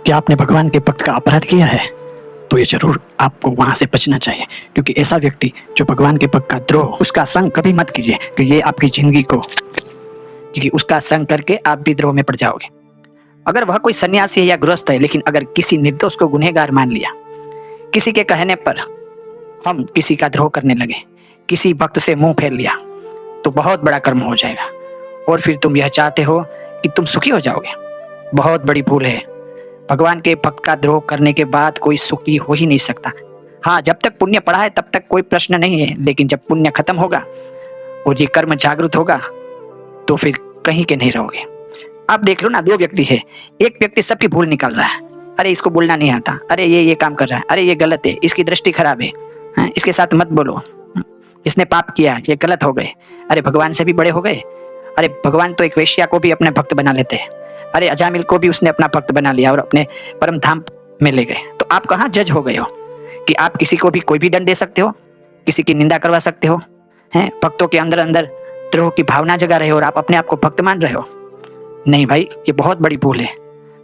कि आपने भगवान के भक्त का अपराध किया है, तो ये जरूर आपको वहां से बचना चाहिए। क्योंकि ऐसा व्यक्ति जो भगवान के भक्त का द्रोह, उसका संग कभी मत कीजिए, क्योंकि ये आपकी जिंदगी को, क्योंकि उसका संग करके आप भी द्रोह में पड़ जाओगे। अगर वह कोई सन्यासी है या गृहस्थ है, लेकिन अगर किसी निर्दोष को गुनहगार मान लिया, किसी के कहने पर हम किसी का द्रोह करने लगे, किसी भक्त से मुंह फेर लिया, तो बहुत बड़ा कर्म हो जाएगा। और फिर तुम यह चाहते हो कि तुम सुखी हो जाओगे, बहुत बड़ी भूल है। भगवान के भक्त का द्रोह करने के बाद कोई सुखी हो ही नहीं सकता। हाँ, जब तक पुण्य पड़ा है तब तक कोई प्रश्न नहीं है, लेकिन जब पुण्य खत्म होगा और ये कर्म जागृत होगा तो फिर कहीं के नहीं रहोगे। आप देख लो ना, दो व्यक्ति है, एक व्यक्ति सबकी भूल निकाल रहा है, अरे इसको बोलना नहीं आता, अरे ये काम कर रहा है, अरे ये गलत है, इसकी दृष्टि खराब है, इसके साथ मत बोलो, इसने पाप किया, ये गलत हो गए, अरे भगवान से भी बड़े हो गए, अरे भगवान तो एक वेश्या को भी अपने भक्त बना लेते हैं, अरे अजामिल को भी उसने अपना भक्त बना लिया और अपने परम धाम में ले गए। तो आप कहाँ जज हो गए हो कि आप किसी को भी कोई भी दंड दे सकते हो, किसी की निंदा करवा सकते हो, हैं? भक्तों के अंदर अंदर द्रोह की भावना जगा रहे हो और आप अपने आप को भक्त मान रहे हो। नहीं भाई, ये बहुत बड़ी भूल है।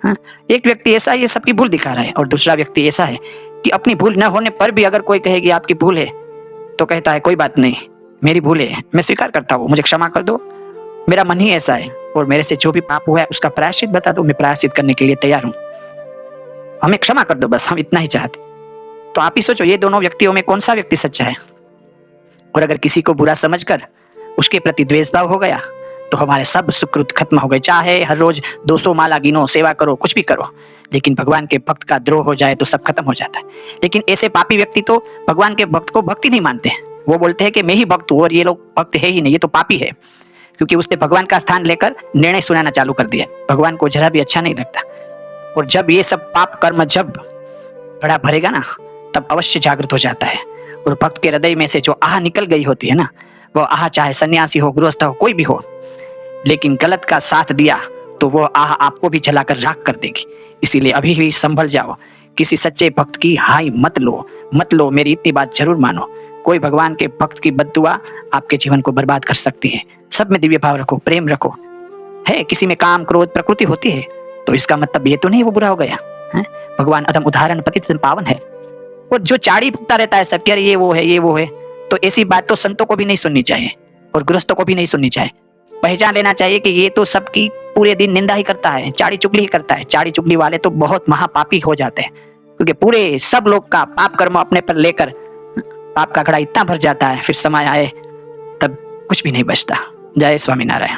हाँ? एक व्यक्ति ऐसा ये सबकी भूल दिखा रहा है और दूसरा व्यक्ति ऐसा है कि अपनी भूल न होने पर भी अगर कोई कहेगी आपकी भूल है तो कहता है कोई बात नहीं, मेरी भूल है, मैं स्वीकार करता हूँ, मुझे क्षमा कर दो, मेरा मन ही ऐसा है और मेरे से जो भी पाप हुआ है उसका प्रायश्चित बता दो, मैं प्रायश्चित करने के लिए तैयार हूँ, हमें क्षमा कर दो, बस हम इतना ही चाहते। तो आप ही सोचो, ये दोनों व्यक्तियों में कौन सा व्यक्ति सच्चा है। और अगर किसी को बुरा समझकर उसके प्रति द्वेष भाव हो गया तो हमारे सब सुकृत खत्म हो गए। चाहे हर रोज 200 माला गिनो, सेवा करो, कुछ भी करो, लेकिन भगवान के भक्त का द्रोह हो जाए तो सब खत्म हो जाता है। लेकिन ऐसे पापी व्यक्ति तो भगवान के भक्त को भक्ति नहीं मानते हैं, वो बोलते हैं कि मैं ही भक्त हूँ और ये लोग भक्त है ही नहीं, ये तो पापी है, क्योंकि उसने भगवान का स्थान लेकर निर्णय सुनाना चालू कर दिया। भगवान को जरा भी अच्छा नहीं लगता। और जब ये सब पाप कर्म जब घड़ा भरेगा ना, तब अवश्य जागृत हो जाता है और भक्त के हृदय में से जो आह निकल गई होती है ना, वो आह चाहे सन्यासी हो, गृहस्थ हो, कोई भी हो, लेकिन गलत का साथ दिया तो वो आह आपको भी जलाकर राख कर देगी। इसीलिए अभी भी संभल जाओ, किसी सच्चे भक्त की हाय मत लो, मेरी इतनी बात जरूर मानो। कोई भगवान के भक्त की बद्दुआ आपके जीवन को बर्बाद कर सकती है। सब में दिव्य भाव रखो, प्रेम रखो। है किसी में काम क्रोध प्रकृति होती है तो इसका मतलब ये तो नहीं वो बुरा हो गया है। भगवान अधम उदाहरण पतित पावन है। और जो चाड़ी फूकता रहता है सबके, अरे ये वो है, तो ऐसी बात तो संतों को भी नहीं सुननी चाहिए और गृहस्थों को भी नहीं सुननी चाहिए। पहचान लेना चाहिए कि ये तो सबकी पूरे दिन निंदा ही करता है, चाड़ी चुगली ही करता है। चाड़ी चुगली वाले तो बहुत महापापी हो जाते हैं, क्योंकि पूरे सब लोग का पाप कर्म अपने पर लेकर पाप का घड़ा इतना भर जाता है, फिर समय आए तब कुछ भी नहीं बचता। जय स्वामीनारायण।